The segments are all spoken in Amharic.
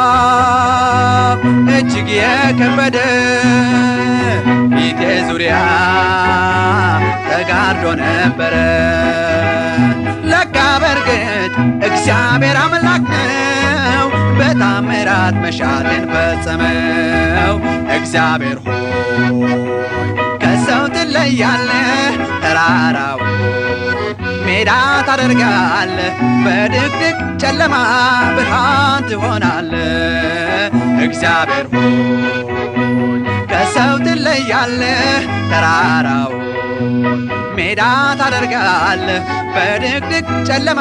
ሐሳብ እጅግ የከበደ ፊቴ ዙሪያ ተጋርዶ ነበረ። ለካ በርግጥ እግዚአብሔር አምላክ ነው በታምራት መሻቴን ፈጸመው። እግዚአብሔር ሆይ ከሰው ትለያለህ፣ ተራራው ሜዳ ታደርጋለህ፣ በድቅድቅ ጨለማ ብርሃን ትሆናለህ። እግዚአብሔር ሆይ ከሰው ትለያለህ፣ ተራራው ሜዳ ታደርጋለህ፣ በድቅድቅ ጨለማ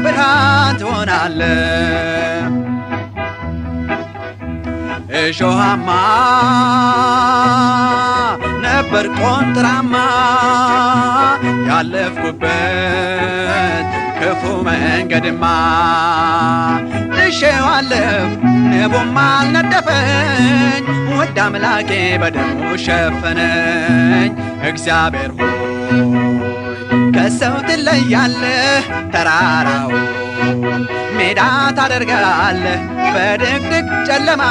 ብርሃን ትሆናለህ። እሾሃማ ነበር ቆንጥራማ ያለፍኩበት ክፉ መንገድማ እሸዋለሁ ንቡም አልነደፈኝ፣ ውድ አምላኬ በደሙ ሸፈነኝ። እግዚአብሔር ሆይ ከሰው ትለያለህ፣ ተራራው ሜዳ ታደርጋለህ፣ በድቅድቅ ጨለማ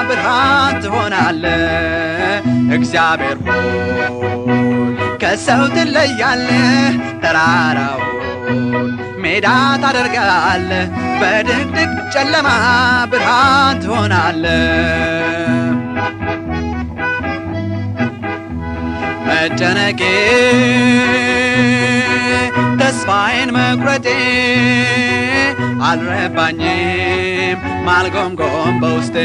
ብርሃን ትሆናለህ። እግዚአብሔር ሆይ ከሰው ትለያለህ፣ ተራራው ሜዳ ታደርጋለህ፣ በድቅድቅ ጨለማ ብርሃን ትሆናለህ። መጨነቄ ተስፋዬን መቁረጤ አልረባኝም ማልጎምጎም በውስጤ።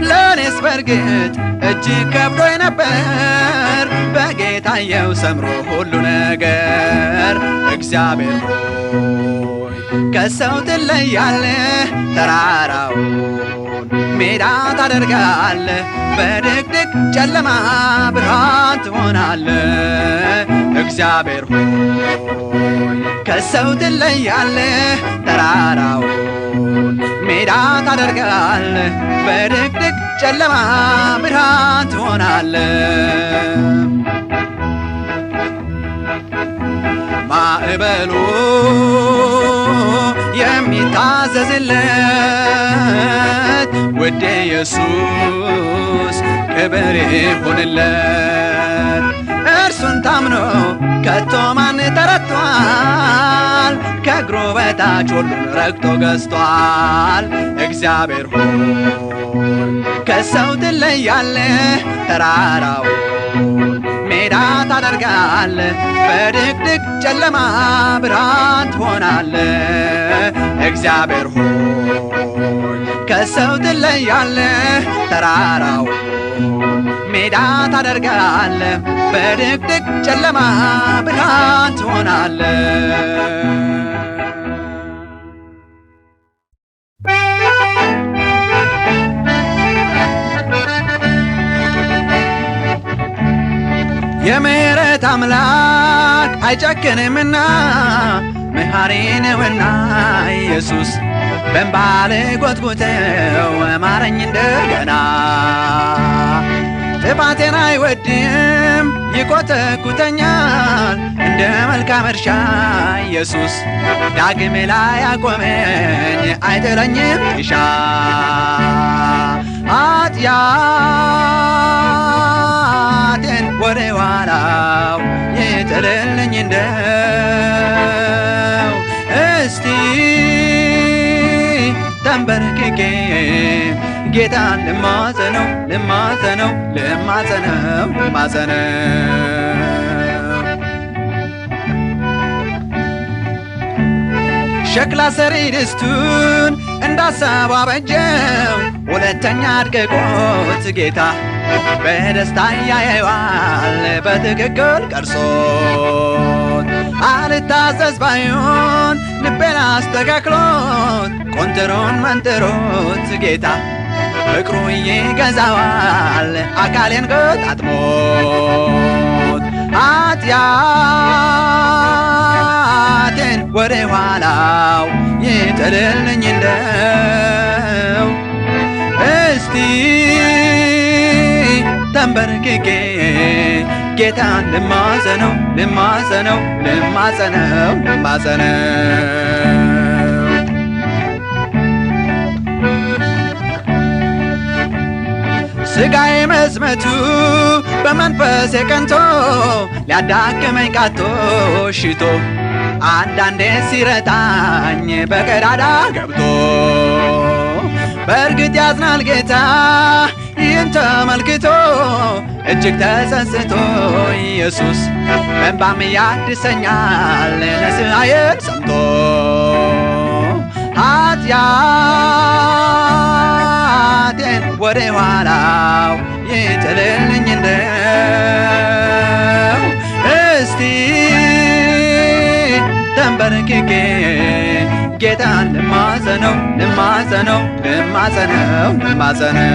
ለእኔስ በርግጥ እጅግ ከብዶኝ ነበር፣ በጌታየው ሰምሮ ሁሉ ነገር። እግዚአብሔር ሆይ ከሰው ትለያለህ፣ ተራራውን ሜዳ ታደርጋለህ፣ በድቅድቅ ጨለማ ብርሃን ትሆናለህ። እግዚአብሔር ሆይ ከሰው ትለያለህ፣ ተራራውን ሜዳ ታደርጋለህ፣ በድቅድቅ ጨለማ ብርሃን ትሆናለህ። ማዕበሉ የሚታዘዝለት ውዴ ኢየሱስ ክብር ይሁንለት። እርሱን ታምኖ ከቶ ማን ተረቷል? ከእግሩ በታች ሁሉን ረግጦ ገዝቷል። እግዚአብሔር ሆይ ከሰው ትለያለህ፣ ተራራውን ሜዳ ታደርጋለህ፣ በድቅድቅ ጨለማ ብርሃን ትሆናለህ። እግዚአብሔር ሆይ ከሰው ትለያለህ፣ ተራራውን ሜዳ ታደርጋለህ፣ በድቅድቅ ጨለማ ብርሃን ትሆናለህ። የምሕረት አምላክ አይጨክንምና መሐሪ ነውና ኢየሱስ በእንባ ልጎትጉተው ማረኝ እንደገና። ጥፋቴን አይወድም ይኮተኩተኛል፣ እንደ መልካም እርሻ ኢየሱስ ዳግም ላይ ያቆመኝ አይጥለኝም ይሻ። ኃጢአቴን ወደ ኋላው ይጥልልኝ እንደው እስቲ ተንበርክኬ ጌታን ልማጸነው ልማጸነው ልማጸነው ልማጸነው። ሸክላ ሰሪ ድስቱን እንዳሰበው አበጀው፣ ሁለተኛ አድቅቆት ጌታ በደስታ ያየዋል በትክክል ቀርጾት። አልታዘዝ ባይሆን ልቤን አስተካክሎት፣ ቆንጥሮን መንጥሮት ጌታ ፍቅሩ ይገዛዋል አካሌን ገጣጥሞት። ኃጢአቴን ወደ ኋላው ይጥልልኝ እንደው እስቲ ተንበርክኬ ጌታን ልማጸነው ልማጸነው ልማጸነው ልማጸነው። ስጋዬ መዝመቱ በመንፈሴ ቀንቶ ሊያዳክመኝ ቃቶ ሽቶ አንዳንዴ ሲረታኝ በቀዳዳ ገብቶ በእርግጥ ያዝናል ጌታ ይህን ተመልክቶ እጅግ ተጸጽቶ ኢየሱስ በእንባም ያድሰኛል ንስሐዬን ሰምቶ ኃጢአቴን ወደ ኋላው ይጥልልኝ እንደው እስቲ ተንበርክኬ ጌታን ልማጸነው ልማጸነው ልማጸነው ልማጸነው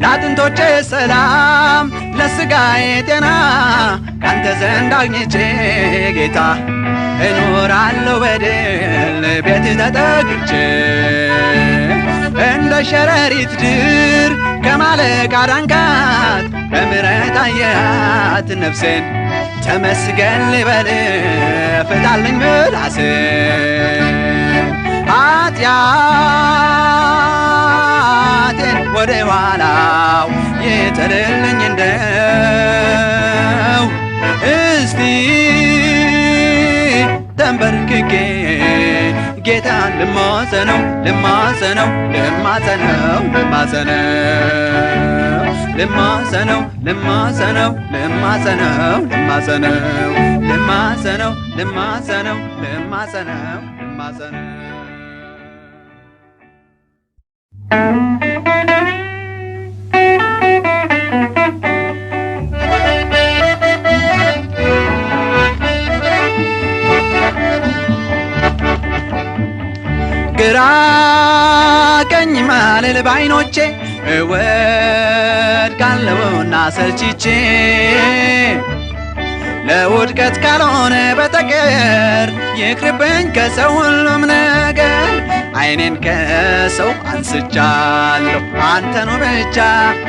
ለአጥንቶቼ ሰላም ለሥጋዬ ጤና ካንተ ዘንድ አግኝቼ ጌታ እኖራለሁ በድል ቤት ተጠግቼ እንደ ሸረሪት ድር ከማለቅ አዳንካት በምሕረት አየሃት ነፍሴን ተመስገን ልበል ፍታልኝ ምላሴን ኃጢአቴን ወደ ኋላው ይጥልልኝ እንደው እስቲ ተንበርክኬ ጌታን ልማጸነው ልማጸነው ልማጸነው ልማጸነው ልማጸነው ልማጸነው ልማጸነው ልማጸነው ልማጸነው ልማጸነው ልማጸነው ግራ ቀኝ ማልል ባይኖቼ እወድቃለሁና ሰልችቼ ለውድቀት ካልሆነ በተቀር ይቅርብኝ ከሰው ሁሉም ነገር ዓይኔን ከሰው አንስቻለሁ አንተኑ ብቻ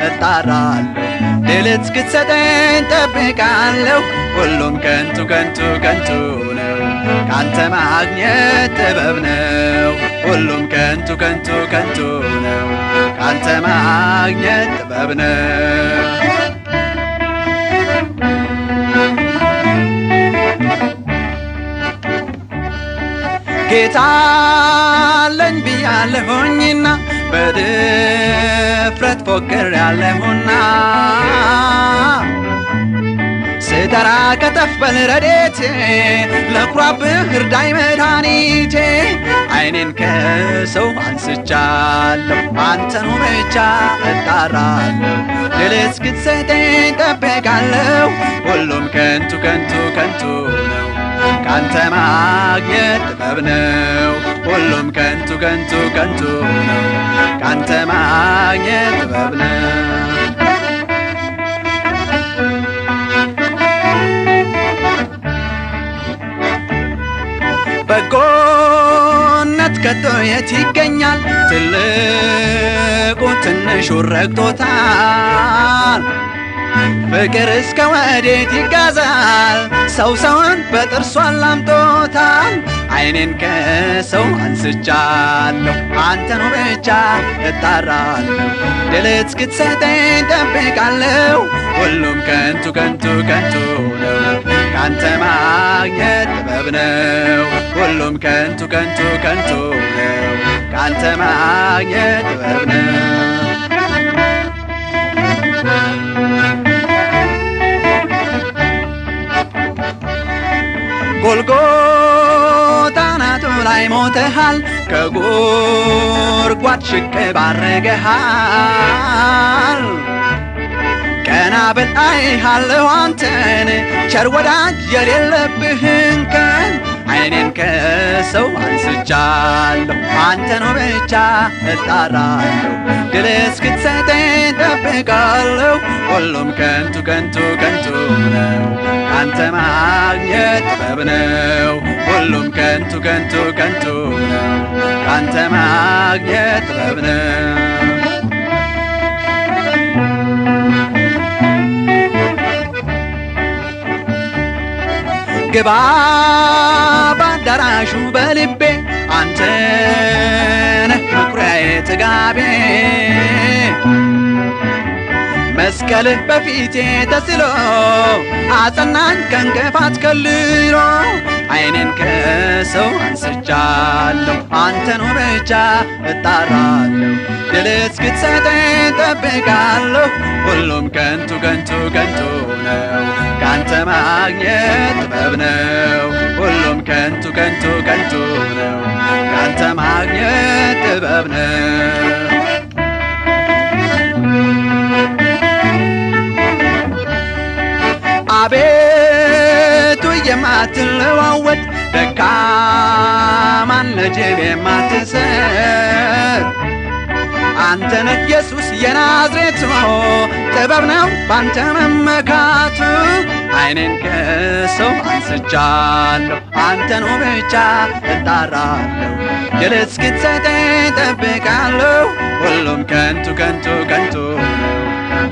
እጣራለሁ ድል እስክትሰጠኝ ጠብቃለሁ ሁሉም ከንቱ ከንቱ ከንቱ ነው ካንተ ማግኘት ጥበብ ነው ሁሉም ከንቱ ከንቱ ከንቱ ነው ካንተ ማግኘት ጥበብ ነው ጌታ አለኝ ብያለሁኝና በድፍረት ፎክሬያለሁና ስተራ ከተፍ በል ረድኤቴ ለኩራብህ እርዳኝ መድኃኒቴ ዓይኔን ከሰው አንስቻለሁ አንተኑ ብቻ እጣራለሁ ድል እስክትሰጠኝ ጠብቃለሁ ሁሉም ከንቱ ከንቱ ከንቱ ነው ካንተ ማግኘት ጥበብ ነው ሁሉም ከንቱ ከንቱ ከንቱ ነው ካንተ ማግኘት ጥበብ ነው በጎነት ከቶ የት ይገኛል ትልቁ ትንሹ ረግጦታል ፍቅር እስከ ወዴት ይጋዛል ሰው ሰውን በጥርሱ አላምጦታል ዓይኔን ከሰው አንስቻለሁ አንተኑ ብቻ እጣራለሁ ድል እስክትሰጠኝ ጠብቃለሁ ሁሉም ከንቱ ከንቱ ከንቱ ነው ካንተ ማግኘት ጥበብ ነው ሁሉም ከንቱ ከንቱ ከንቱ ነው ካንተ ማግኘት ጥበብ ነው ጎልጎታ አናቱ ላይ ሞተሃል ከጉድጓድ ሽቅብ አድርገሃል ቀና ብል አይሃለሁ አንተን ቸር ወዳጅ የሌለብህን ቀን ዓይኔን ከሰው አንስቻለሁ አንተኑ ብቻ እጣራለሁ ድል እስክትሰጠኝ ጠብቃለሁ ሁሉም ከንቱ ከንቱ ከንቱ ነው ካንተ ማግኘት ጥበብ ነው ሁሉም ከንቱ ከንቱ ከንቱ ነው ካንተ ማግኘት ጥበብ ነው ግባ በአዳራሹ በልቤ አንተ ነህ መኩሪያዬ ጥጋቤ መስቀልህ በፊቴ ተስሎ አጸናኝ ከእንቅፋት ከልሎ ዓይኔን ከሰው አንስቻለሁ አንተኑ ብቻ እጣራለሁ ድል እስክትሰጠኝ ጠብቃለሁ ሁሉም ከንቱ ከንቱ ከንቱ ነው ካንተ ማግኘት ጥበብ ነው ሁሉም ከንቱ ከንቱ ከንቱ ነው ካንተ ማግኘት ጥበብ ነው አቤቱ የማትለዋወጥ ደካማን ለጅብ የማትሰጥ አንተ ነህ ኢየሱስ የናዝሬቱ ጥበብ ነው ባንተ መመካቱ ዓይኔን ከሰው አንስቻለሁ አንተኑ ብቻ እጣራለሁ ድል እስክትሰጠኝ ጠብቃለሁ ሁሉም ከንቱ ከንቱ ከንቱ ነው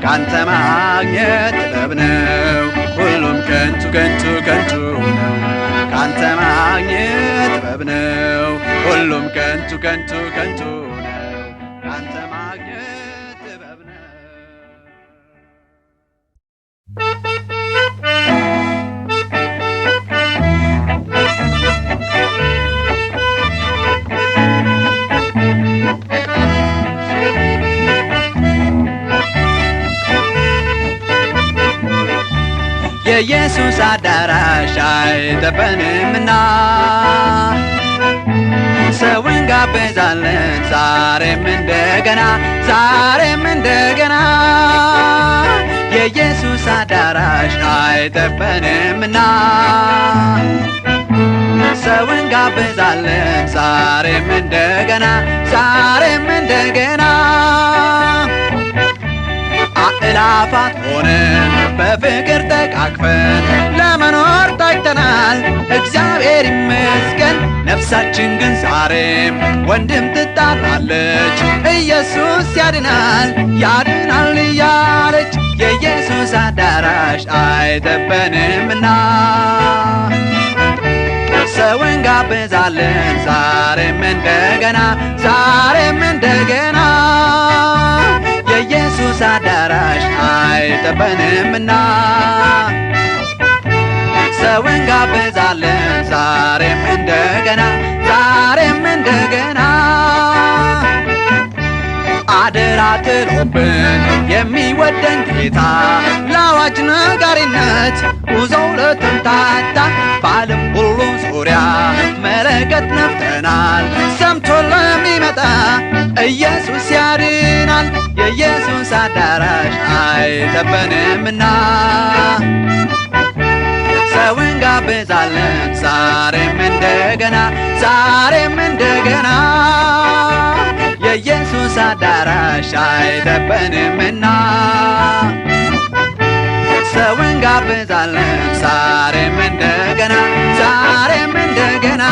ካንተ ማግኘት ጥበብ ነው ሁሉም ከንቱ ከንቱ ከንቱ ነው ካንተ ማግኘት ጥበብ ነው ሁሉም ከንቱ ከንቱ ከንቱ ነው ካንተ ማግኘት ጥበብ ነው የኢየሱስ አዳራሽ አይጠበንምና ሰውን ጋበዛለን ዛሬም እንደገና ዛሬም እንደገና የኢየሱስ አዳራሽ አይጠበንምና ሰውን ጋበዛለን ዛሬም እንደገና ዛሬም እንደገና አእላፋት ሆነን በፍቅር ተቃቅፈን ለመኖር ታጭተናል እግዚአብሔር ይመስገን ነፍሳችን ግን ዛሬም ወንድም ትጣራለች ኢየሱስ ያድናል ያድናል እያለች የኢየሱስ አዳራሽ አይጠበንምና ሰውን ጋበዛለን ዛሬም እንደገና ዛሬም እንደገና የኢየሱስ አዳራሽ አይጠበንምና ሰውን ጋበዛለን ዛሬም እንደገና ዛሬም እንደገና አደራ ጥሎብን የሚወደን ጌታ ለአዋጅ ነጋሪነት ጉዞው ለተምታታ በዓለም ሁሉ ዙሪያ መለከት ነፍተናል ሰምቶ ለሚመጣ ኢየሱስ ያድናል የኢየሱስ አዳራሽ አይጠበንምና ሰውን ጋበዛለን ዛሬም እንደገና ዛሬም እንደገና የኢየሱስ አዳራሽ አይጠበንምና ሰውን ጋበዛለን ዛሬም እንደገና ዛሬም እንደገና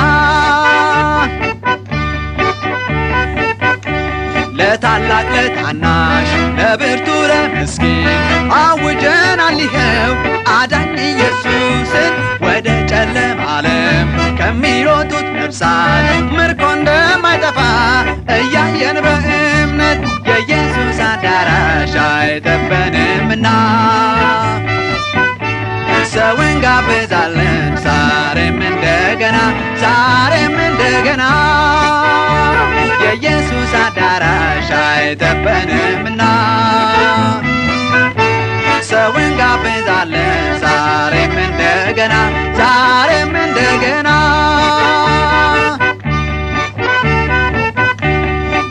ለታላቅ ለታናሽ ለብርቱ ለምስኪን አውጀናል ይኸው አዳኝ ኢየሱስን ወደ ጨለማ ዓለም ከሚሮጡት ነፍሳት ምርኮ እንደማይጠፋ እያየን በእምነት የኢየሱስ አዳራሽ አይጠበንምና ሰውን ጋበዛለን ዛሬም እንደገና ዛሬም እንደገና የኢየሱስ አዳራሽ አይጠበንምና ሰውን ጋበዛለን ዛሬም እንደገና ዛሬም እንደገና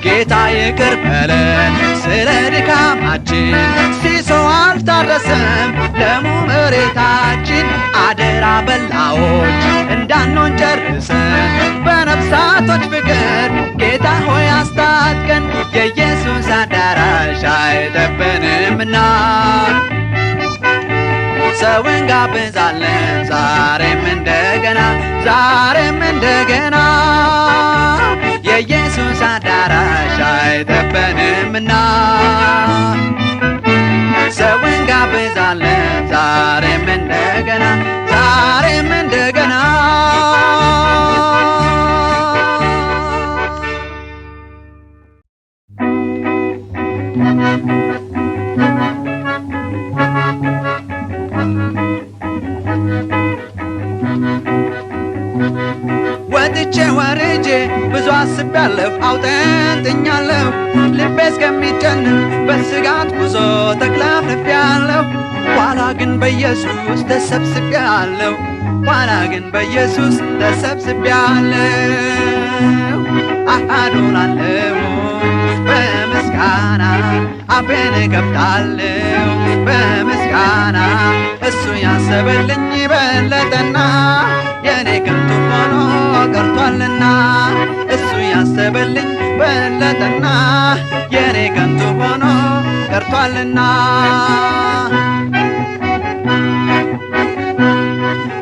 ጌታ ይቅር በለን ስለ ድካማችን ሲሶው አልታረሰም ደሙ መሬታችን አደራ በላዎች እንዳንሆን ጨርሰን ሰው እንጋብዛለን ዛሬም እንደገና ዛሬም እንደገና የኢየሱስ አዳራሽ አይጠበንምና ሰው እንጋብዛለን ዛሬም እንደገና ዛሬም እንደገና ወጥቼ ወርጄ ብዙ አስቤያለሁ አውጠንጥኛለሁ ልቤ እስከሚጨነቅ በስጋት ጉዞ ተክለፍልፌያለሁ ኋላ ግን በኢየሱስ ተሰብስቤያለሁ ኋላ ግን በኢየሱስ ተሰብስቤያለሁ አሃዶላለሁ በምስጋና አፌን እከፍታለሁ በምስጋና እሱ ያሰበልኝ በለጠና የኔ ከንቱ ሆኖ ቀርቷልና እሱ ያሰበልኝ በለጠና የኔ ከንቱ ሆኖ ቀርቷልና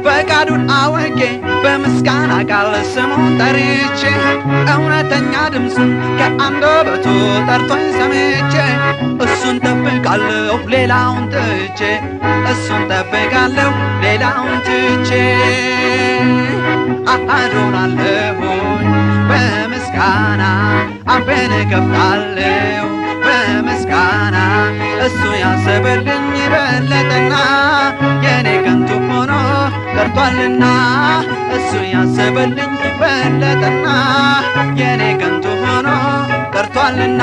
ፈቃዱን አውቄ በምስጋና ቃል ስሙን ጠርቼ እውነተኛ ድምፁን ከአንደበቱ ጠርቶኝ ሰምቼ እሱን ጠብቃለሁ ሌላውን ትቼ እሱን ጠብቃለሁ ሌላውን ትቼ አዶናለሁኝ በምስጋና አፌን እከፍታለሁ በምስጋና እሱ ያሰበልኝ በለጠና የኔ ከንቱ ሆኖ ቀርቷልና እሱ ያሰበልኝ በለጠና የኔ ከንቱ ሆኖ ቀርቷልና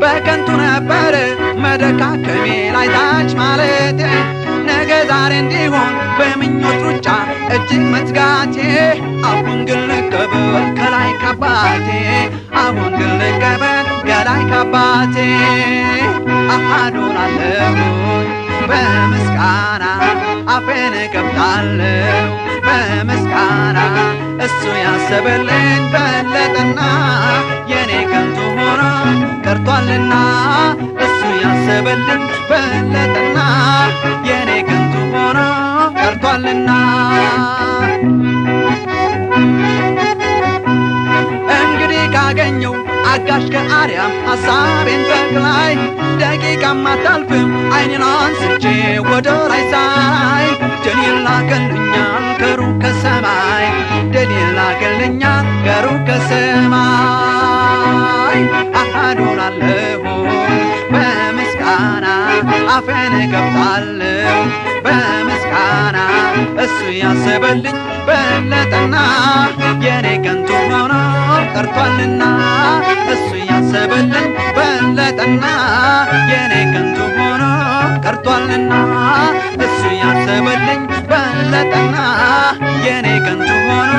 በከንቱ ነበረ መደካከሜ ላይ ታች ማለቴ ነገ ዛሬ እንዲሆን በምኞት ሩጫ እጅግ መትጋቴ አሁን ግን ልቀበል ከላይ ካባቴ አሁን ግን ልቀበል ከላይ ካባቴ አዶናለሁኝ በምስጋና አፌን እከፍታለሁ በምስጋና እሱ ያሰበልኝ በለጠና የኔ ከንቱ ሆኖ ቀርቷልና እሱ ያሰበልኝ በለጠና የኔ ከንቱ ሆኖ ቀርቷልና እንግዲህ ካገኘው አጋሽ ከአርያም ሐሳቤን በክላይ ደቂቃም አታልፍም ዓይኔን አንስቼ ወደ ላይ ሳይ ድል ይላክልኛል ከሩቅ ከሰማይ ድል ይላክልኛል ከሩቅ ከሰማይ አዶናለሁ በምስጋና አፌን እከፍታለሁ በምስጋና እሱ ያሰበልኝ በለጠና የኔ ከንቱ ሆኖ ቀርቷልና እሱ ያሰበልኝ በለጠና የኔ ከንቱ ሆኖ ቀርቷልና እሱ ያሰበልኝ በለጠና የኔ ከንቱ ሆኖ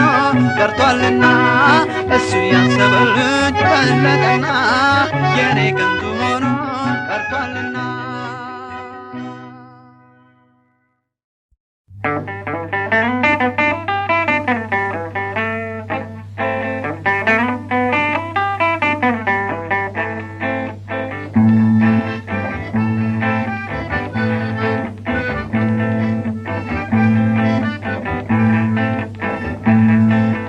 ቀርቷልና እሱ ያሰበልኝ በለጠና የኔ ከንቱ ሆኖ ቀርቷልና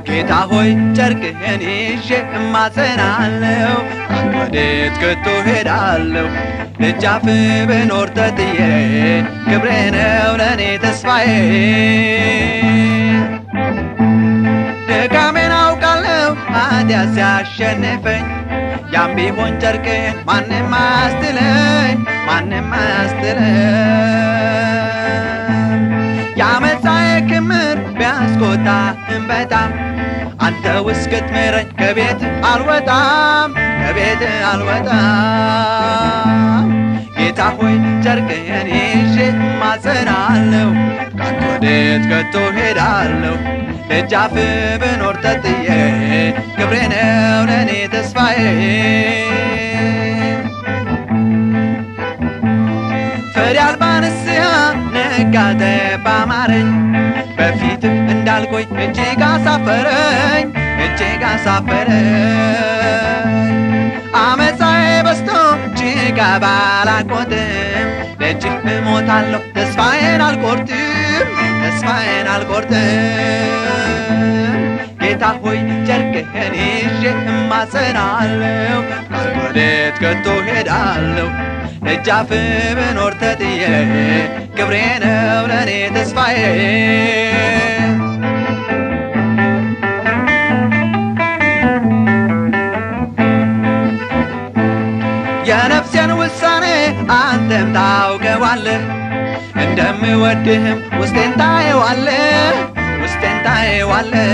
ጌታ ሆይ ጨርቅህን ይዤ እማጸናለሁ ወዴት ከቶ ሄዳለሁ ደጃፍ ብኖር ተጥዬ ክብሬ ነው ለእኔ ተስፋዬ ድካሜን አውቃለሁ ኃጢአት ሲያሸንፈኝ ያም ቢሆን ጨርቅህን ማንም አያስጥለኝ ማንም አያስጥለኝ ያመፃዬ ክምር ቢያስቆጣህም በጣም አንተ እስክትምረኝ ከቤት አልወጣም ከቤት አልወጣም ጌታ ሆይ ጨርቅህን ይዤ እማጸናለሁ ካንተ ወዴት ከቶ ሄዳለሁ ደጃፍ ብኖር ተጥዬ ክብሬ ነው ለእኔ ተስፋዬ ፍሬ አልባ ንስሐ ነጋተ ባማረኝ በፊትህ እንዳልቆይ እጅግ አሳፈረኝ እጅግ አሳፈረኝ በስቶ ጭቃ ባላቆጥም ደጅህ እሞታለሁ ተስፋዬን አልቆርጥም ተስፋዬን አልቆርጥም። ጌታ ሆይ ጨርቅህን ይዤ እማጸናለሁ ወዴት ከቶ ሄዳለሁ ደጃፍ ብኖር ተጥዬ ክብሬ ነው ለኔ ተስፋዬ። የነፍሴን ውሳኔ አንተም ታውቀዋለህ እንደምወድህም ውስጤን ታየዋለህ ውስጤን ታየዋለህ።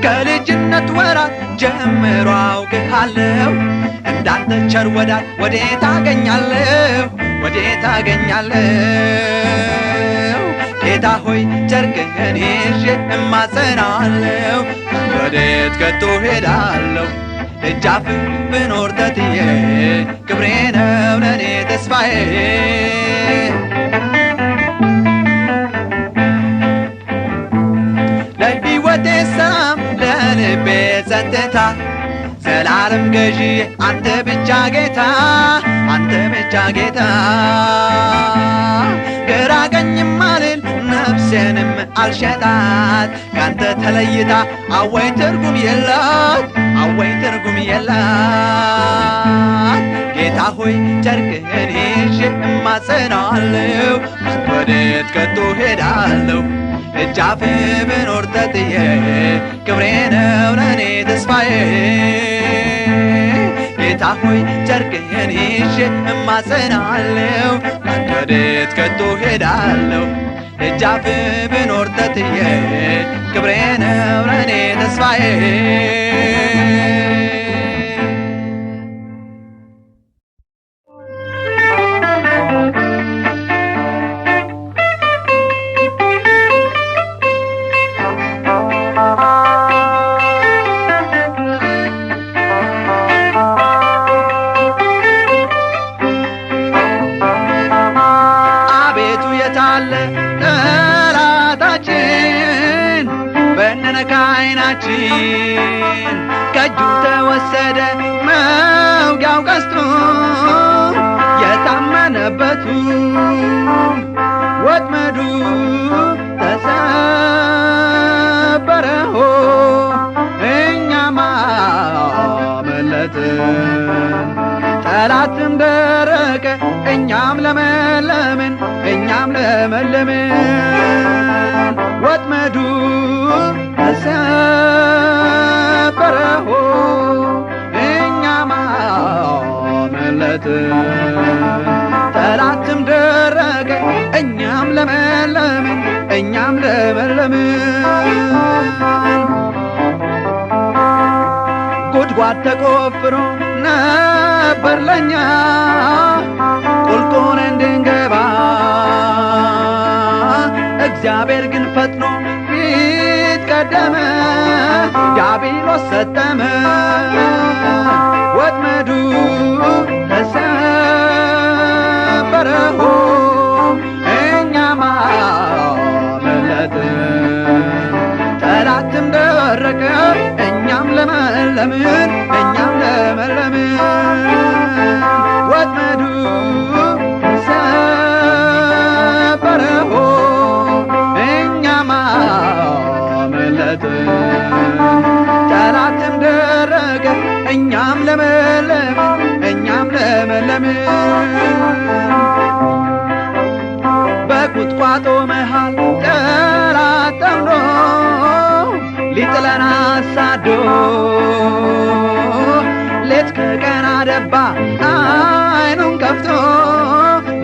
ከልጅነት ወራት ጀምሮ አውቅሃለሁ እንዳንተ ቸር ወዳጅ ወዴት አገኛለሁ ወዴት አገኛለሁ። ጌታ ሆይ ጨርቅህን ይዤ እማጸናለሁ ወዴት ከቶ ሄዳለሁ ደጃፍ ብኖር ተጥዬ ክብሬ ነው ለኔ ተስፋዬ። ለሕይወቴ ሰላም ለልቤ ጸጥታ ዘላለም ገዢ አንተ ብቻ ጌታ አንተ ብቻ ጌታ። ግራ ቀኝም አልል ነፍሴንም አልሸጣት ካንተ ተለይታ አወይ ትርጉም የላት አወይ ትርጉም የላት። ጌታ ሆይ ጨርቅህን ይዤ እማጸናለሁ ወዴት ከቶ ሄዳለሁ ደጃፍ ብኖር ተጥዬ ክብሬ ነው ለኔ ተስፋዬ። ጌታ ሆይ ጨርቅህን ይዤ እማጸናለሁ ወዴት ከቶ ሄዳለሁ ደጃፍ ብኖር ተጥዬ ክብሬ ነው ለኔ ተስፋዬ። ዓይናችን ከእጁ ተወሰደ መውጊያው ቀስቱ የታመነበቱ ወጥመዱ ተሰበረሆ እኛም አመለጥን። ጠላትም ደረቀ እኛም ለመለምን እኛም ለመለምን ወጥመዱ ተሰበረሆ እኛም አመለጥን። ጠላትም ደረቀ እኛም ለመለምን እኛም ለመለምን ጉድጓድ ተቆፍሮ ነበር ለኛ ቁልቁል እንድንገባ እግዚአብሔር ግን ፈጥኖ ፊት ቀደመ ዲያብሎስ ሰጠመ ወጥመዱ ተሰበረሆ እኛም አመለጥን። ጠላትም ደረቀ እኛም ለመለምን እኛም ለመለምን ወጥመዱ ተሰበረሆ እኛም አመለጥን። ጠላትም ደረቀ እኛም ለመለምን እኛም ለመለምን በቁጥቋጦ መሃል ጠላት ጠምዶ ሊጥለን አሳዶ ሌት ከቀን አደባ አይኑን ከፍቶ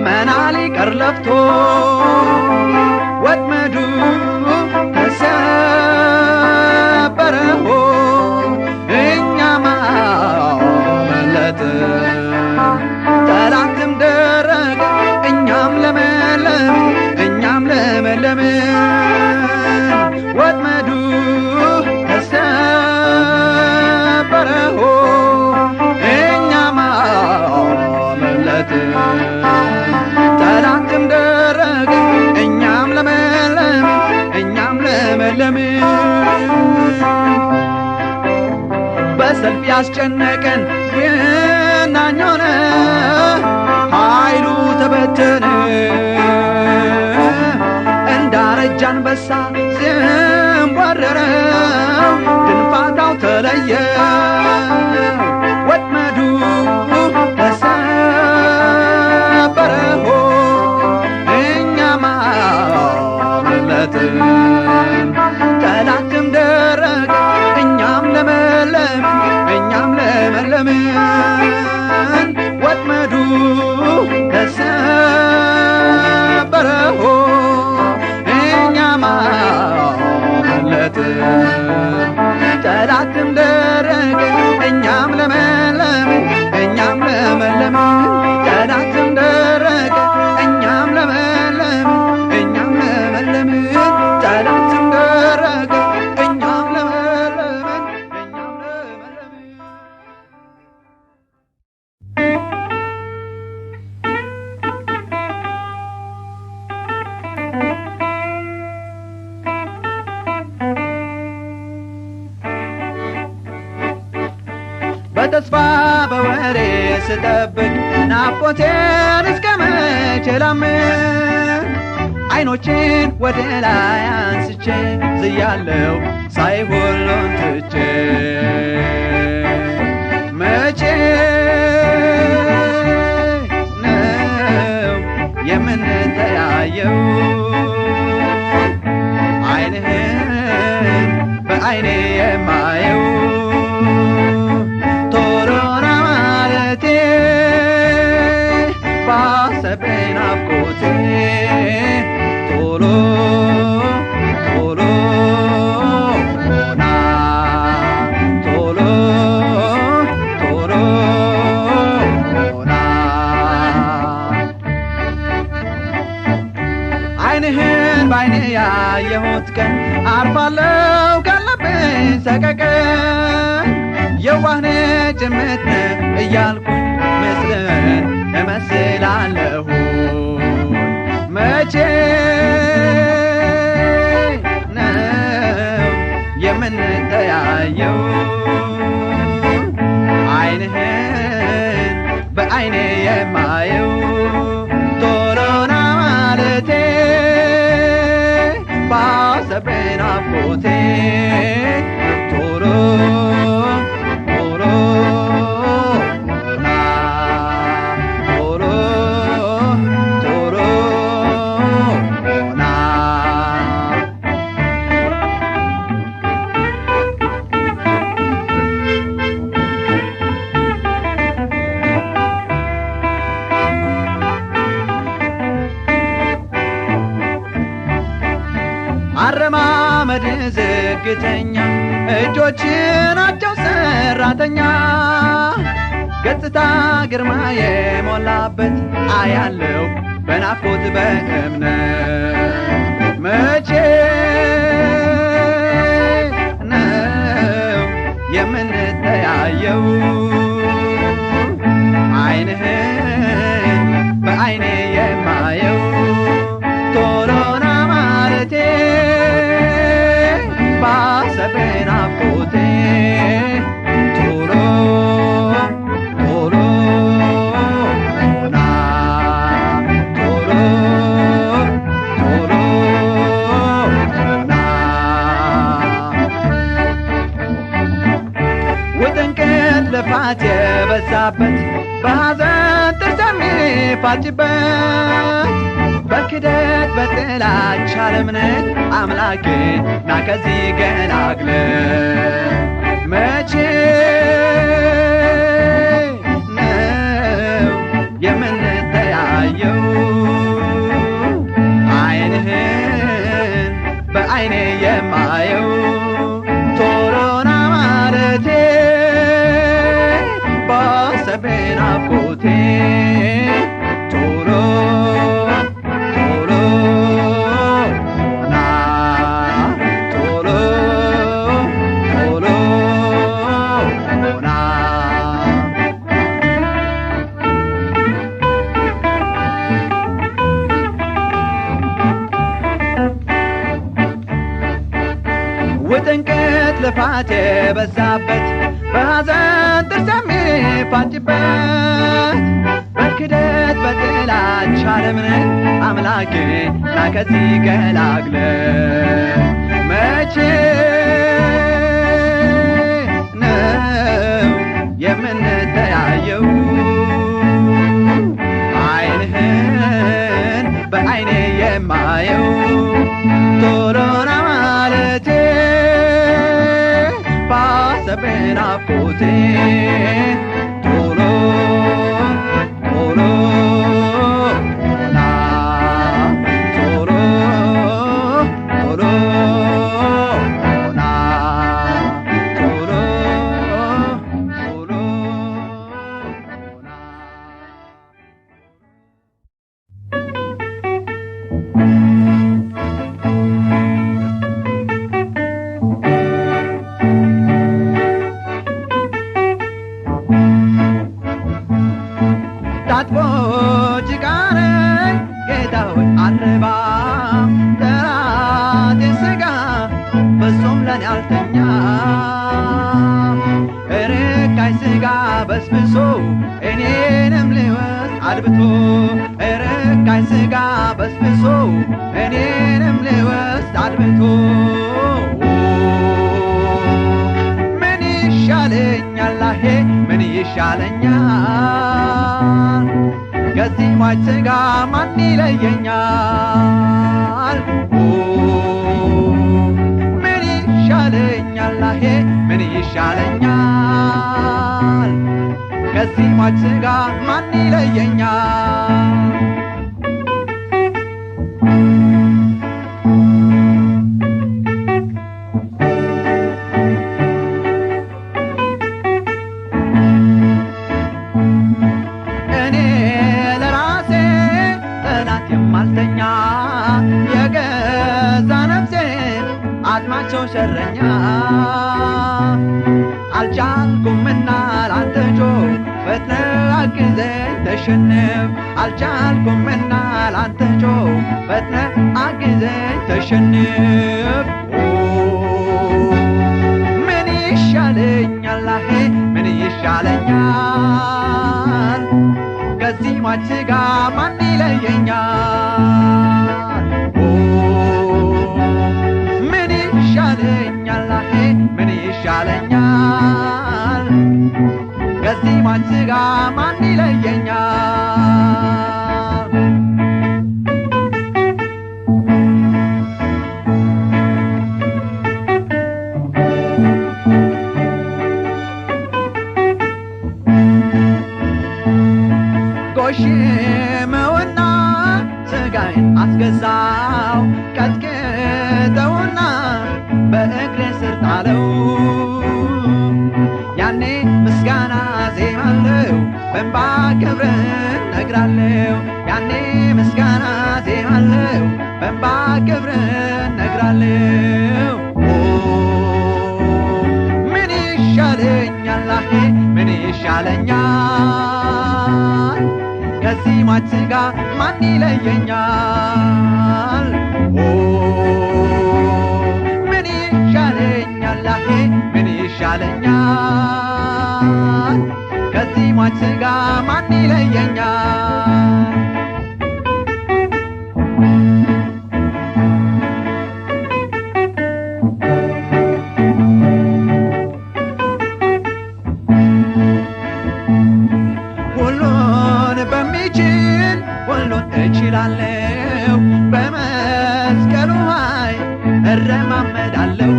መና ሊቀር ለፍቶ ወጥመዱ ተሰበረሆ እኛም አመለጥን። ጠላትም ደረቀ እኛም ለመለምን እኛም ለመለምን ወጥመዱ ተሰበረሆ እኛም አመለጥን። ጠላትም ደረቀ እኛም ለመለምን እኛም ለመለምን በሰልፍ ያስጨነቀን ብናኝ ሆነ ኃይሉ ተበተነ እንዳረጀ አንበሳ ሲንቧረረው ድንፋታው ተለየ ወጥመዱ ተሰበረሆ እኛም አመለጥን ጠላትም ደረቀ እኛም ለመለምን ወጥመዱ ተሰበረሆ እኛም አመለጥን ጠላትም ደረቀ እኛም ለመለምን ጠላትም ደረቀ እኛም ለመለምን ጠላትም ደረቀ እኛም ለመለምን በተስፋ በወሬ ስጠብቅ ናፍቆቴን እስከ መቼ ላምን አይኖቼን ወደ ላይ አንስቼ ዝያለው ሳይ ሁሉን ትቼ መቼ ነው የምንተያየው አይንህን በአይኔ የማየው ባሰብኝ ናፍቆቴ ቶሎ ቶሎ ና ቶሎ ቶሎ ና አይንህን ባይኔ ያየሁት ቀን አርፋለሁ ካለብኝ ሰቀቀን የዋህነ ጭምት ነህ እያልኩኝ ምስልን እመስላለሁ መቼ ነው የምንተያየው አይንህን በአይኔ የማየው ቶሎና ማለቴ ባሰብኝ ናፍቆቴ ቶሎ አረማመድ ዝግተኛ እጆች ናቸው ሰራተኛ ገጽታ ግርማ የሞላበት አያለው በናፍቆት በእምነት መቼ ነው የምንተያየው አይንህን በአይኔ የማየው ቶሎና ማለቴ ባሰብኝ ናፍቆቴ ቶሎ ቶሎ ና ቶሎ ቶሎ ና ውጥንቅጥ ልፋት የበዛበት በሐዘን ጥርስ የሚፋጭበት በክደት በጥላቻ ለምነት አምላኬን ና ከዚህ ገላግለን መቼ ነው የምንተያየው አይንህን በአይኔ የማየው ቶሎና ማለቴ ባሰብኝ ናፍቆቴ ቶሎ ውጥንቅጥ ልፋት የበዛበት በሐዘን ጥርስ ፋጭበት በክደት በጥላቻ ዓለምን አምላኬ ና ከዚህ ገላግለ መቼ ነው የምንተያየው ዓይንህን በዓይኔ የማየው ቶሎና ማለቴ ባሰብህ ናፍቆቴ ቶሎ ቶሎ ና ቶሎ ቶሎ ና ቶሎ ቶሎ ና ታጥቦ ጭቃ ነኝ ጌታ ሆይ አልረባም ጠላቴ ሥጋ በሶም ለኔ አልተኛም ርካይ ሥጋ በስብሶ እኔንም ሊወስድ አድብቶ ርካይ ሥጋ በስብሶ እኔንም ሊወስድ አድብቶ ምን ይሻለኛል አሄ ምን ይሻለኛል ከዚህ ሟች ሥጋ ማን ይለየኛል ምን ይሻለኛል አሄ ምን ይሻለኛል ከዚህ ሟች ሥጋ ማን ይለየኛል የማልተኛ የገዛ ነፍሴ አጥማቸው ሸረኛ አልቻልኩምና ላንተ ጮህ ፈጥነህ አግዘኝ ተሸነፍ አልቻልኩምና ላንተ ጮህ ፈጥነህ አግዘኝ ተሸነፍ ምን ይሻለኛል አሄ ምን ይሻለኛል ከዚህ ሟች ሥጋ ማን ይለየኛል ምን ይሻለኛል አሄ ምን ይሻለኛል ከዚህ ሟች ሥጋ ማን ይለየኛል ጎሽመውና ሥጋዬን አስገዛው ቀጥቅጠውና በእግሬ ስር ጣለው ያኔ ምስጋና ዜማለው በእንባ ክብርን ነግራለው ያኔ ምስጋና ዜማለው በእንባ ክብርን ነግራለው ምን ይሻለኛል አሄ ምን ይሻለኛል ከዚህ ሟች ሥጋ ማን ይለየኛል ምን ይሻለኛል አሄ ምን ይሻለኛል ከዚህ ሟች ሥጋ ማን ይለየኛል ሁሉን በሚችል ሁሉን እችላለሁ በመስቀሉ ኃይል እረማመዳለሁ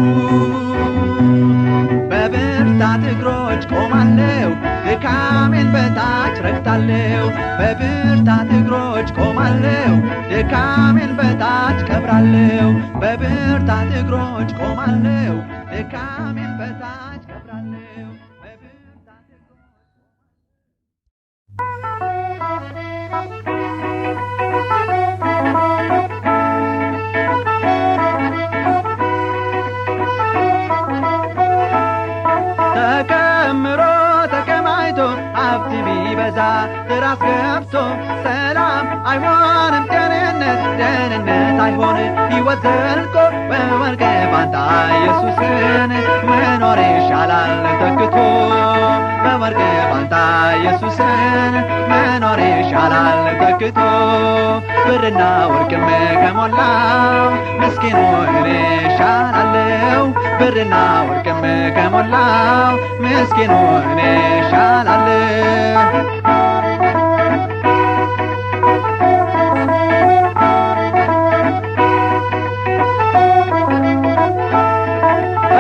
በብርታት እግሮች ቆማለሁ ድካሜን በታች ረግጣለሁ በብርታት እግሮች ቆማለሁ ድካሜን በታች ከብራለሁ በብርታት እግሮች ቆማለሁ ድካሜን በታች ከብራለሁ በብርታት ተከምሮ ተከማይቶ ሀብት ቢበዛ ራስ ገብቶ ሰላም አይሆንም ደህንነት አይሆንም ሕይወት ዘልቆ በወርቅ ፋንታ ኢየሱስን መኖር ይሻላል ተክቶ በወርቅ ፋንታ ኢየሱስን መኖር ይሻላል ተክቶ ብርና ወርቅም ከሞላው ምስኪኑ እኔ እሻላለሁ ብርና ወርቅም ከሞላው ምስኪኑ እኔ እሻላለሁ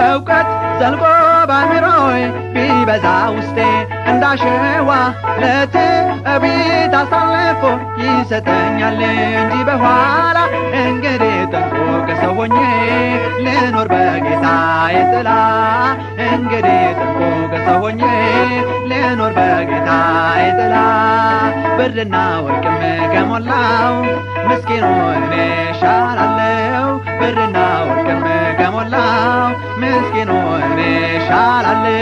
እውቀት ዘልቆ ባሚሮይ ቢበዛ ውስጤ እንዳሸዋ ለትዕቢት አሳልፎ ይሰጠኛል እንጂ በኋላ እንግዲህ ጥንቁቅ ሰው ሆኜ ልኖር በጌታዬ ጥላ እንግዲህ ጥንቁቅ ሰው ሆኜ ልኖር በጌታዬ ጥላ ብርና ወርቅም ከሞላው ምስኪኑ እኔ እሻላለሁ ብርና ወርቅም ከሞላው ምስኪኑ እኔ እሻላለሁ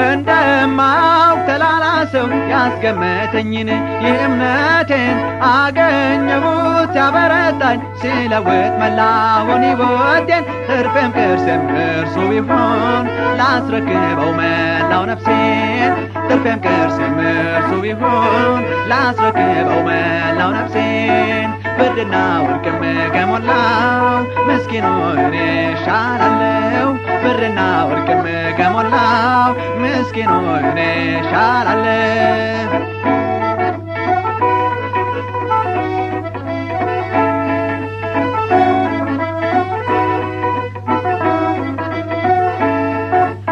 እንደማው ተላላሰው ያስገመተኝን የእምነቴን አገኘሁት ያበረታኝ ሲለውጥ መላውን ሕይወቴን ትርፌም ቅርስም እርሱ ቢሆን ላስረክበው መላው ነፍሴን ትርፌም ቅርስም እርሱ ቢሆን ላስረክበው መላው ነፍሴን ብርና ወርቅም ከሞላው ምስኪኑ እኔ እሻላለሁ ብርና ወርቅም ከሞላው ምስኪኑ እኔ እሻላለሁ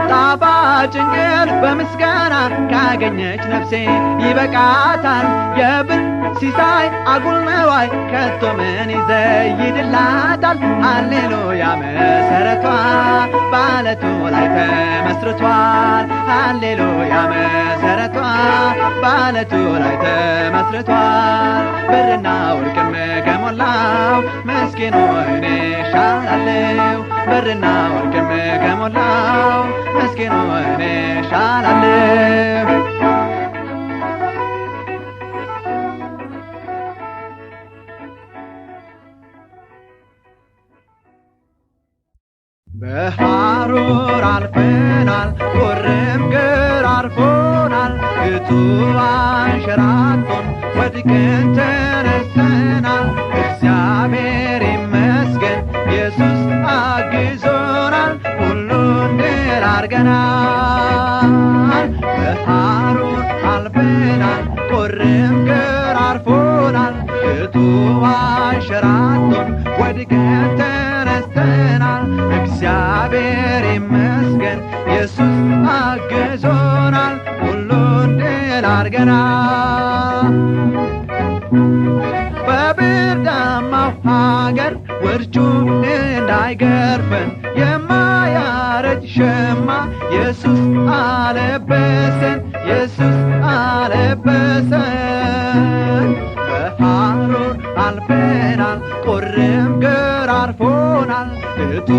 ጣፋጭ እንቅልፍ በምስጋና ካገኘች ነፍሴ ይበቃታል የብር ሲሳይ አጉል ነዋይ ከቶ ምን ይዘይድላታል ሃሌሉያ መሰረቷ ባለቱ ላይ ተመስርቷል ሃሌሉያ መሰረቷ ባለቱ ላይ ተመስርቷል ብርና ወርቅም ከሞላው ምስኪኑ እኔ እሻላለሁ ብርና ወርቅም ከሞላው ምስኪኑ እኔ እሻላለሁ በሐሩር አልፈናል ቁርም ግር አርፎናል እቱ አንሸራቶን ወድቀን ተነስተናል እግዚአብሔር ይመስገን ኢየሱስ አግዞናል ሁሉን ድል አድርገናል በሐሩር አልፈናል ቁርም ግር አርፎናል እቱ አንሸራቶን ወድቀን ተነስተናል እግዚአብሔር ይመስገን ኢየሱስ አግዞናል ሁሉን ድል አድርገናል በብርዳማው ሀገር ውርጩ እንዳይገርፈን የማያረጅ ሸማ ኢየሱስ አለበሰን ኢየሱስ አለበሰን በሐሩር አልፈናል ቁርም ግር አርፎናል እቱ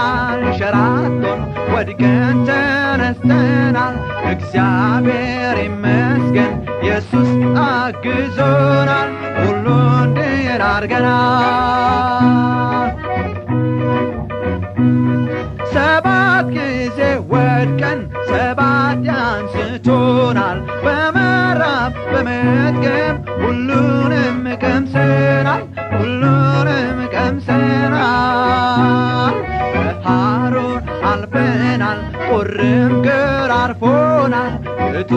አንሸራቶን ወድቀን ተነስተናል እግዚአብሔር ይመስገን ኢየሱስ አግዞናል ሁሉን ድል አድርገናል ሰባት ጊዜ ወድቀን ሰባት ያንስቶናል በመራብ በመጥገብ ሁሉንም ቀምሰናል ሁሉንም ቀምሰናል በሐሩር አልፈናል ቁርም ግር አርፎናል እቱ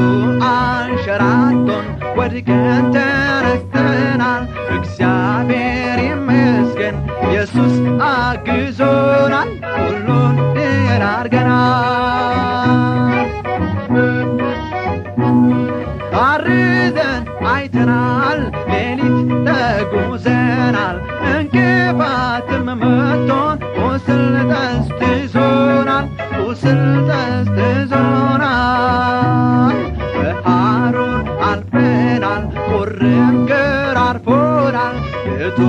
አንሸራቶን ወድቀን ተነስተናል እግዚአብሔር ይመስገን ኢየሱስ አግዞናል ሁሉን ድል አድርገናል ታርዘን አይተናል ሌሊት ተጉዘናል እንቅፋትም መቶን ቁስል ጠዝጥዞናል ቁስል ጠዝጥዞናል በሐሩር አልፈናል ቁርም ግር አርፎናል እቱ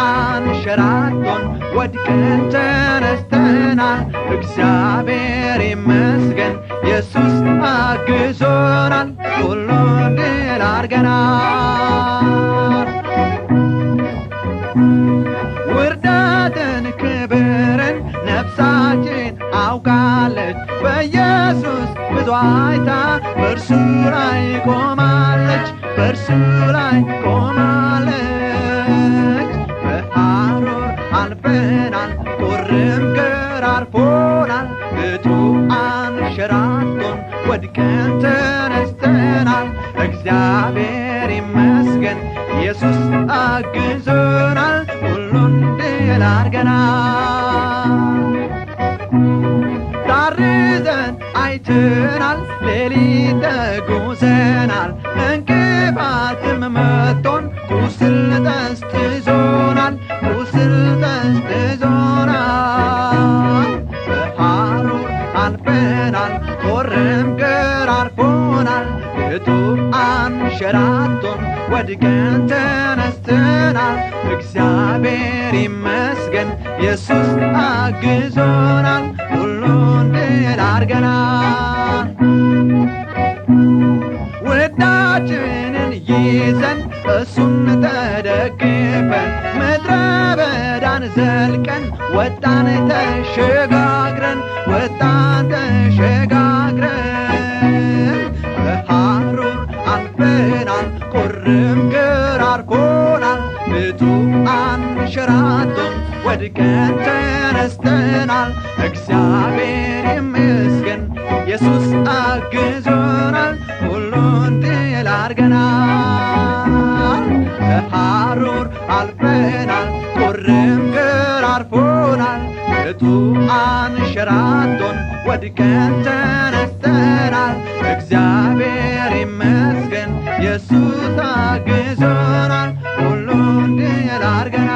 አንሸራቶን ወድቀን ተነስተናል እግዚአብሔር ይመስገን ኢየሱስ አግዞናል፣ ሁሉን ድል አድርገናል። ውርደትን ክብርን ነፍሳችን አውቃለች፣ በኢየሱስ ብዙ አይታ በእርሱ ላይ ቆማለች፣ በእርሱ ላይ ቆማለች። በሐሩር አልፈናል፣ ቁርም ገራርፎናል፣ እቱ አንሸራቶን ወድቀን ተነስተናል። እግዚአብሔር ይመስገን ኢየሱስ አግዞናል፣ ሁሉን ድል አድርገናል። ታርዘን አይተናል፣ ሌሊት ተጉዘናል፣ እንቅፋትም መቶን ቁስል ጠስጥዞናል፣ ቁስል ጠስጥዞናል። በሐሩር አልፈናል፣ ቁርም ገራርፎናል፣ እቱ አንሸራቶን ወድቀን ተነስተናል። እግዚአብሔር ይመስገን ኢየሱስ አግዞናል፣ ሁሉን ድል አድርገናል። ውዳችንን ይዘን እሱን ተደግፈን ምድረ በዳን ዘልቀን ወጣን ተሸጋግረን፣ ወጣን ተሸጋግረን። በሐሩር አልፈናል፣ ቁርም ገራርፎናል፣ እቱ አንሸራቶን ወድቀን ተነስተናል። እግዚአብሔር ይመስገን ኢየሱስ አግዞናል፣ ሁሉን ድል አድርገናል። በሐሩር አልፈናል፣ ቁርም ገራርፎናል፣ እቱ አንሸራቶን ወድቀን ተነስተናል። እግዚአብሔር ይመስገን ኢየሱስ አግዞናል፣ ሁሉን ድል አድርገናል።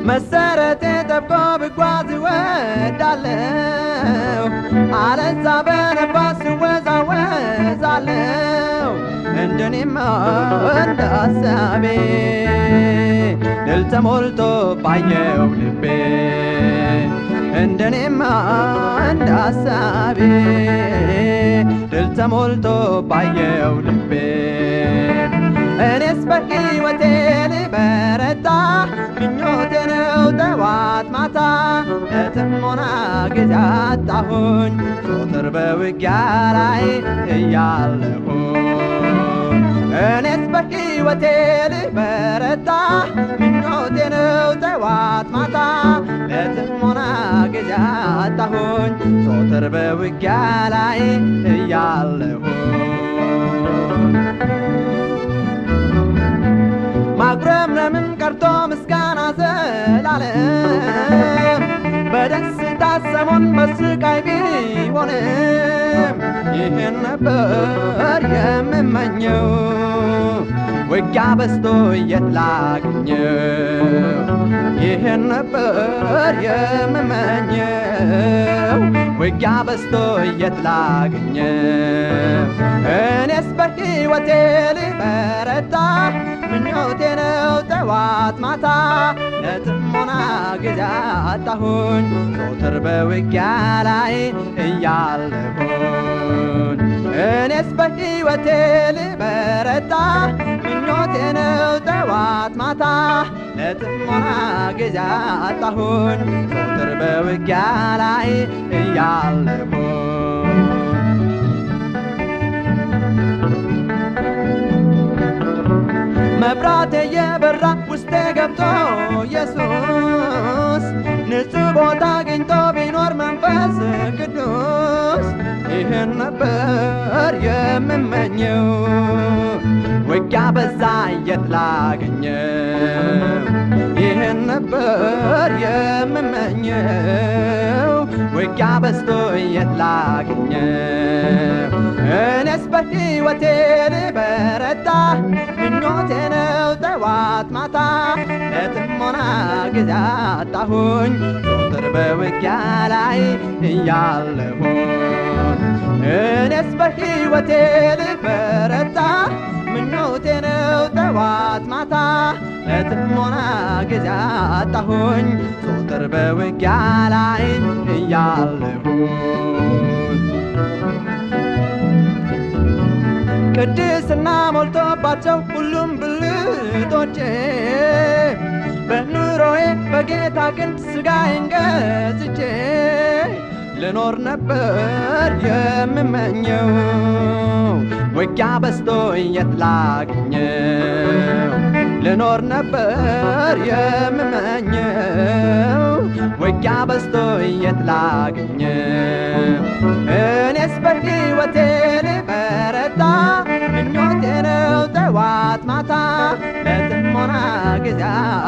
መሰረቴ ጠቦ ብጓዝ እወዳለሁ፣ አለዛ በነፋስ እወዛወዛለሁ። እንደኔማ እንደ ሐሳቤ ድል ተሞልቶ ባየው ልቤ፣ እንደኔማ እንደ ሐሳቤ ድል ተሞልቶ ባየው ልቤ። እኔስ በሕይወቴ ልበረታ ምኞቴ ነው ጠዋት ማታ፣ ለጥሞና ጊዜ አጣሁኝ ዞትር በውጊያ ላይ እያለሁኝ። እኔስ በሕይወቴ ልበረታ ምኞቴ ነው ጠዋት ማታ፣ ለጥሞና ጊዜ አጣሁኝ ዞትር በውጊያ ላይ እያለሁኝ። ማጉረምረምን ቀርቶ ምስጋና ዘላለም፣ በደስታ ሰሞን በስቃይ ቢሆንም ይህን ነበር የምመኘው። ውጊያ በዝቶ የት ላግኘው? ይህን ነበር የምመኘው። ውጊያ በዝቶ የት ላግኘው? እኔስ በሕይወቴ ልበረታ ምኞቴ ነው ጠዋት ማታ፣ ለጥሞና ጊዜ አጣሁኝ ዞትር በውጊያ ላይ እያለሁኝ። እኔስ በሕይወቴ ልበረታ ምኞቴ ነው ጠዋት ማታ፣ ለጥሞና ጊዜ አጣሁኝ ዞትር በውጊያ ላይ እያለሁኝ። መብራቴ የበራ ውስጤ ገብቶ ኢየሱስ ንጹሕ ቦታ አግኝቶ ቢኖር መንፈስ ቅዱስ ይህን ነበር የምመኘው። ውጊያ በዛ የት ላገኘው? ይህን ነበር የምመኘው። ውጊያ በዝቶ የት ላግኘው? እኔስ በሕይወቴ ልበረታ ምኞቴ ነው ጠዋት ማታ ለጥሞና ጊዜ አጣሁኝ ዘወትር በውጊያ ላይ እያለሁኝ። እኔስ በሕይወቴ ልበረታ ምኞቴ ነው ጠዋት ማታ ለጥሞና ጊዜ አጣሁኝ ዘወትር በውጊያ ላይ እያለሁኝ። ቅድስና ሞልቶባቸው ሁሉም ብልቶቼ በኑሮዬ በጌታ ክንድ ሥጋዬን ገዝቼ ልኖር ነበር የምመኘው ውጊያ በዝቶ የት ላግኘው? ልኖር ነበር የምመኘው ውጊያ በዝቶ የት ላግኘው? እኔስ በሕይወቴ ልበረታ ምኞቴ ነው ጠዋት ማታ ለጥሞና ጊዜ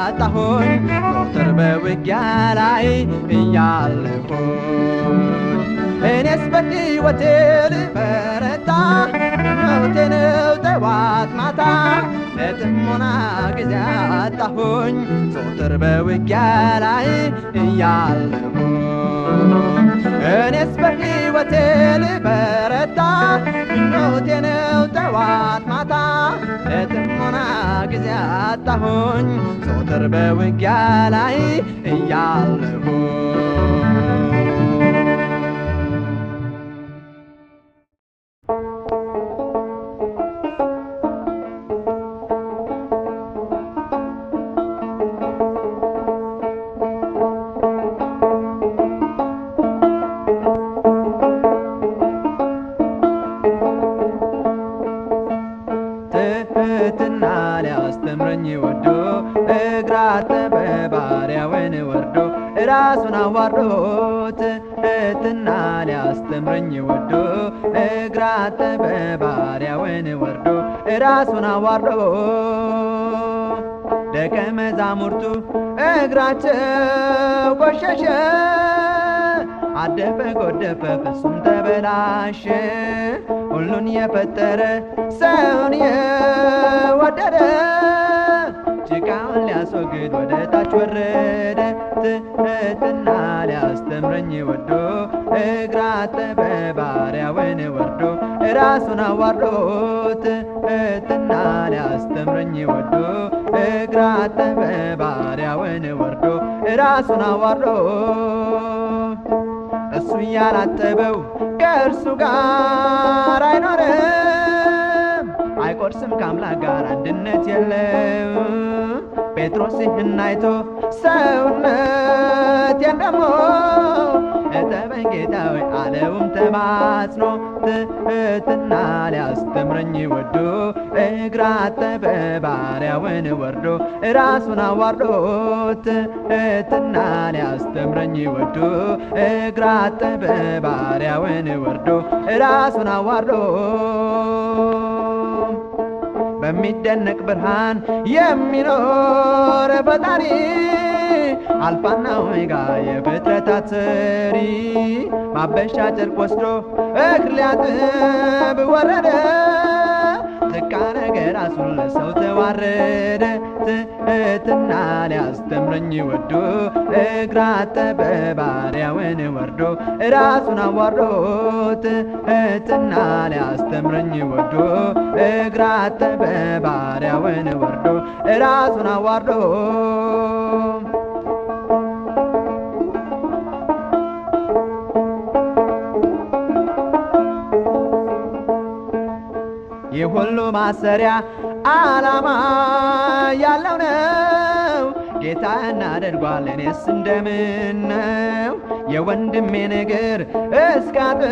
አጣሁኝ ዘወትር በውጊያ ላይ እያለሁኝ። እኔስ በሕይወቴ ልበረታ ምኞቴ ነው ጠዋት ማታ ለጥሞና ጊዜ አጣሁኝ ዘወትር በውጊያ ላይ እያለሁኝ። እኔስ በሕይወቴ ልበረታ ምኞቴ ነው ጠዋት ማታ ለጥሞና ጊዜ አጣሁኝ ዘወትር በውጊያ ላይ እያለሁኝ። ትሕትና ሊያስተምረኝ ወዶ እግር አጠበ ባሪያውን ወርዶ ራሱን አዋርዶ። ትሕትና ሊያስተምረኝ ወዶ እግር አጠበ ባሪያውን ወርዶ ራሱን አዋርዶ። ደቀ መዛሙርቱ እግራቸው ቆሸሸ አደፈ ጎደፈ ፍጹም ተበላሸ። ሁሉን የፈጠረ ሰውን የወደደ ጭቃውን ሊያስወግድ ወደ ታች ወረደ። ትሕትና ሊያስተምረኝ ወዶ እግር አጠበ ባሪያውን ወርዶ ራሱን አዋርዶ። ትሕትና ሊያስተምረኝ ወዶ እግር አጠበ ባሪያውን ወርዶ ራሱን አዋርዶ። እሱ ያላጠበው ከእርሱ ጋር አይኖርም፣ አይቆርስም ከአምላክ ጋር አንድነት የለው። ጴጥሮስ ይህን አይቶ ሰውነቴን ደግሞ እጠበኝ ጌታ ሆይ አለውም ተማጽኖ። ትሕትና ሊያስተምረኝ ወዶ እግር አጠበ ባሪያውን ወርዶ ራሱን አዋርዶ። ትሕትና ሊያስተምረኝ ወዶ እግር አጠበ ባሪያውን ወርዶ ራሱን አዋርዶ። በሚደነቅ ብርሃን የሚኖር ፈጣሪ አልፋና ኦሜጋ የፍጥረታት ሰሪ ማበሻ ጨርቅ ወስዶ እግር ሊያጥብ ወረደ። ዝቅ አረገ ራሱን ለሰው ተዋረደ። ትሕትና ሊያስተምረኝ ወዶ እግር አጠበ ባሪያውን ወርዶ ራሱን አዋርዶ። ትሕትና ሊያስተምረኝ ወዶ እግር አጠበ ባሪያውን ወርዶ ራሱን አዋርዶ። የሁሉ ማሰሪያ ዓላማ ያለው ነው ጌታ እናደርጓል እኔስ እንደምን ነው? የወንድሜን እግር እስካጥብ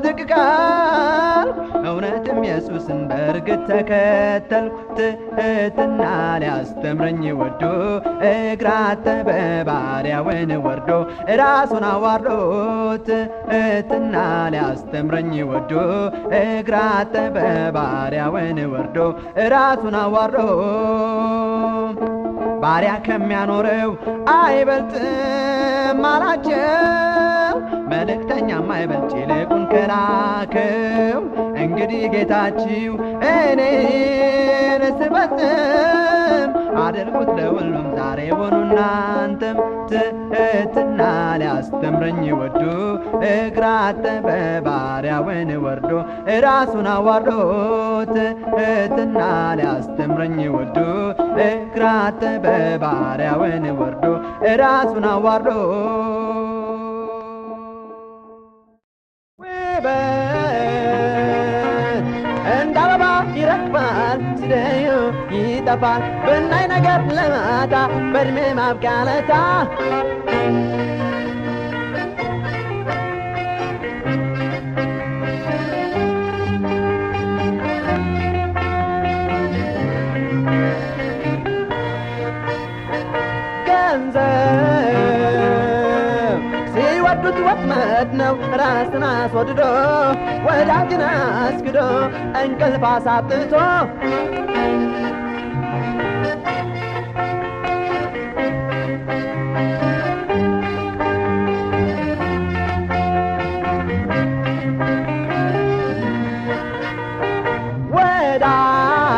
ዝቅ ካልኩ እውነትም ኢየሱስን በእርግጥ ተከተልኩ። ትሕትና ሊያስተምረኝ ወዶ እግር አጠበ ባሪያውን ወርዶ ራሱን አዋርዶ። ትሕትና ሊያስተምረኝ ወዶ እግር አጠበ ባሪያውን ወርዶ ራሱን አዋርዶ። ባሪያ ከሚያኖረው አይበልጥም አላቸው ከመልእክተኛም አይበልጥ ይልቁን ከላከው። እንግዲህ ጌታችሁ እኔን ስፈጽም አድርጉት ለሁሉም ዛሬ ሆኑ እናንተም። ትሕትና ሊያስተምረኝ ወዶ እግር አጠበ ባሪያውን ወርዶ ራሱን አዋርዶ። ትሕትና ሊያስተምረኝ ወዶ እግር አጠበ ባሪያውን ወርዶ ራሱን አዋርዶ። ውበት እንደ አበባ ይረግፋል ሲደዩ ይጠፋል ብናይ ነገር ለማታ በዕድሜ ማብቂያ ለታ። ገንዘብ ሲወዱት ወጥመድ ነው ራስን አስወድዶ ወዳጅን አስክዶ እንቅልፍ አሳጥቶ።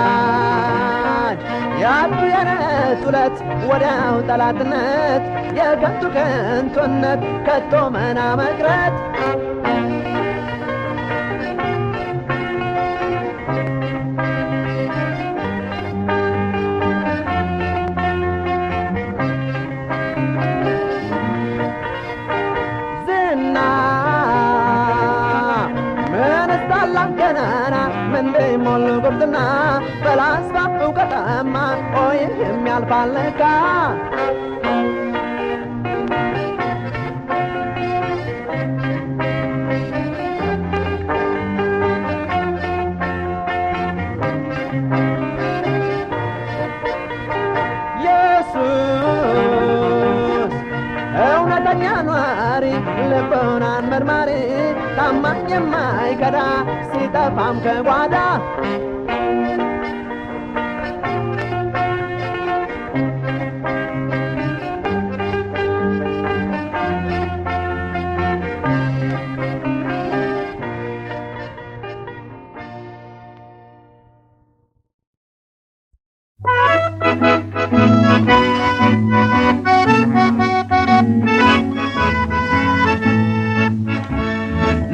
ወዳጅ ያጡ የነሱለት ወዲያው ጠላትነት የከንቱ ከንቱነት ከቶ መና መቅረት። ዝና ምንስ ታላቅ ገናና ምንዴ ሞሉ ጉብዝና በላስፋ እውቀትማ ይህም ያልፋል ለካ። ኢየሱስ እውነተኛ ኗሪ ልቦናን መርማሪ ታማኝ የማይከዳ ሲጠፋም ከጓዳ።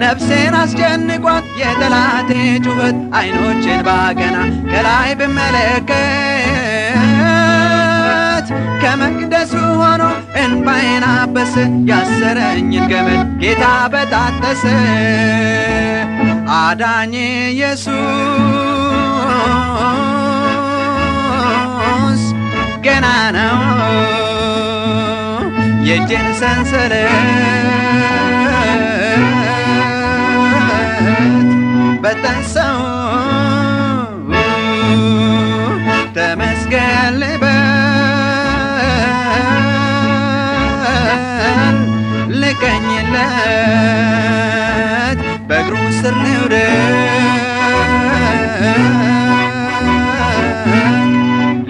ነፍሴን አስጨንቋት የጠላቴ ጩኸት አይኖችን ባቀና ከላይ ብመለከት ከመቅደሱ ሆኖ እንባዬን አበሰ ያሰረኝን ገመድ ጌታ በጣጠሰ። አዳኜ ኢየሱስ ገና ነው የእጄን ሰንሰለት በጠሰው። ተመስገን ልበል ልቀኝለት በእግሩ ስር ልውደቅ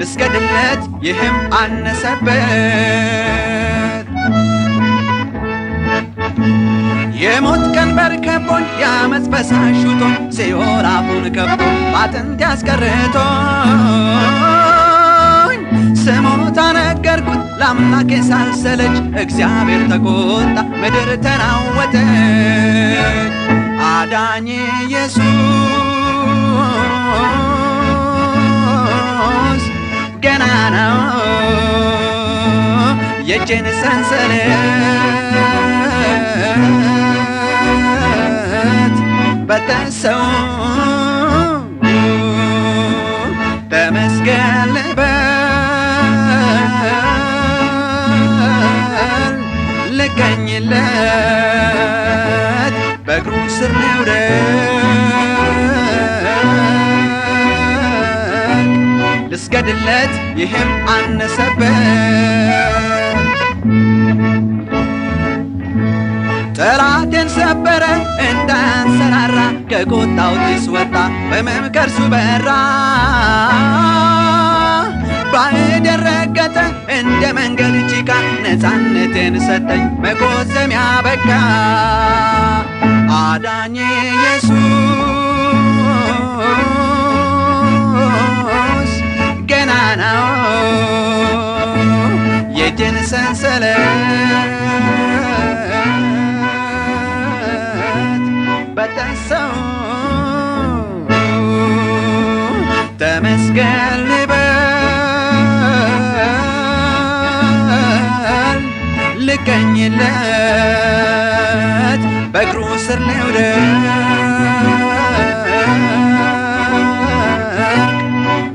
ልስገድለት ይህም አነሰበት። የሞት ቀንበር ከቦኝ የዓመፅ ፈሳሽ ውጦኝ ሲኦል አፉን ከፍቶ በአጥንት ያስቀርቶኝ ስሞታ ነገርኩት ለአምላኬ ሳልሰለች እግዚአብሔር ተቆጣ ምድር ተናወጠች። አዳኜ ኢየሱስ ገና ነው የእጄን ሰንሰለት በጠሰው። ተመስገን ልበል ልቀኝለት በእግሩ ስር ልውደቅ ልስገድለት ይህም አነሰበት። ጠላቴን ሰበረ እንዳንሰራራ ከቁጣው ጢስ ወጣ በመምከር ሱ በራ። ባዕድ ረገጠ እንደ መንገድ ጭቃ ነፃነትን ሰጠኝ መቆዘሚያ በቃ አዳኜ ኢየሱስ ገናናው የእጅን ሰንሰለት በጠሰው ተመስገን ልበል ልቀኝለት በእግሩ ስር ልውደቅ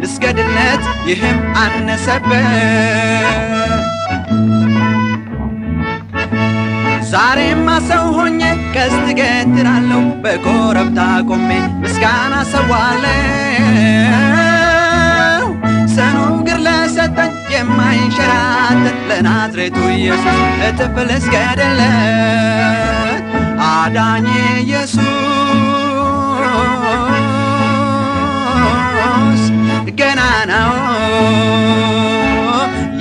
ልስገድለት ይህም አነሰበት ዛሬማ ሰው ሆኜ ቀስት ገትራለሁ በኮረብታ ቆሜ ምስጋና ሰዋለሁ ጽኑ እግር ለሰጠኝ የማይንሸራተት ለናዝሬቱ ኢየሱስ እጥፍ ልስገድለት አዳኜ ኢየሱስ ገናናው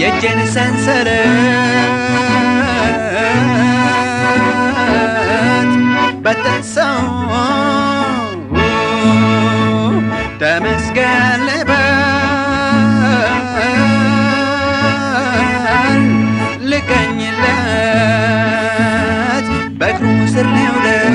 የእጄን ሰንሰለት በጠሰው ተመስገን ልበል ልቀኝለት በእግሩ ስር ልውደቅ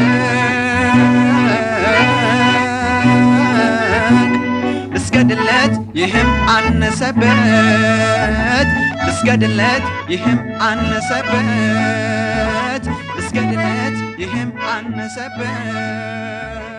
ልስገድለት ይህም አነሰበት ልስገድለት ይህም አነሰበት ልስገድለት ይህም አነሰበት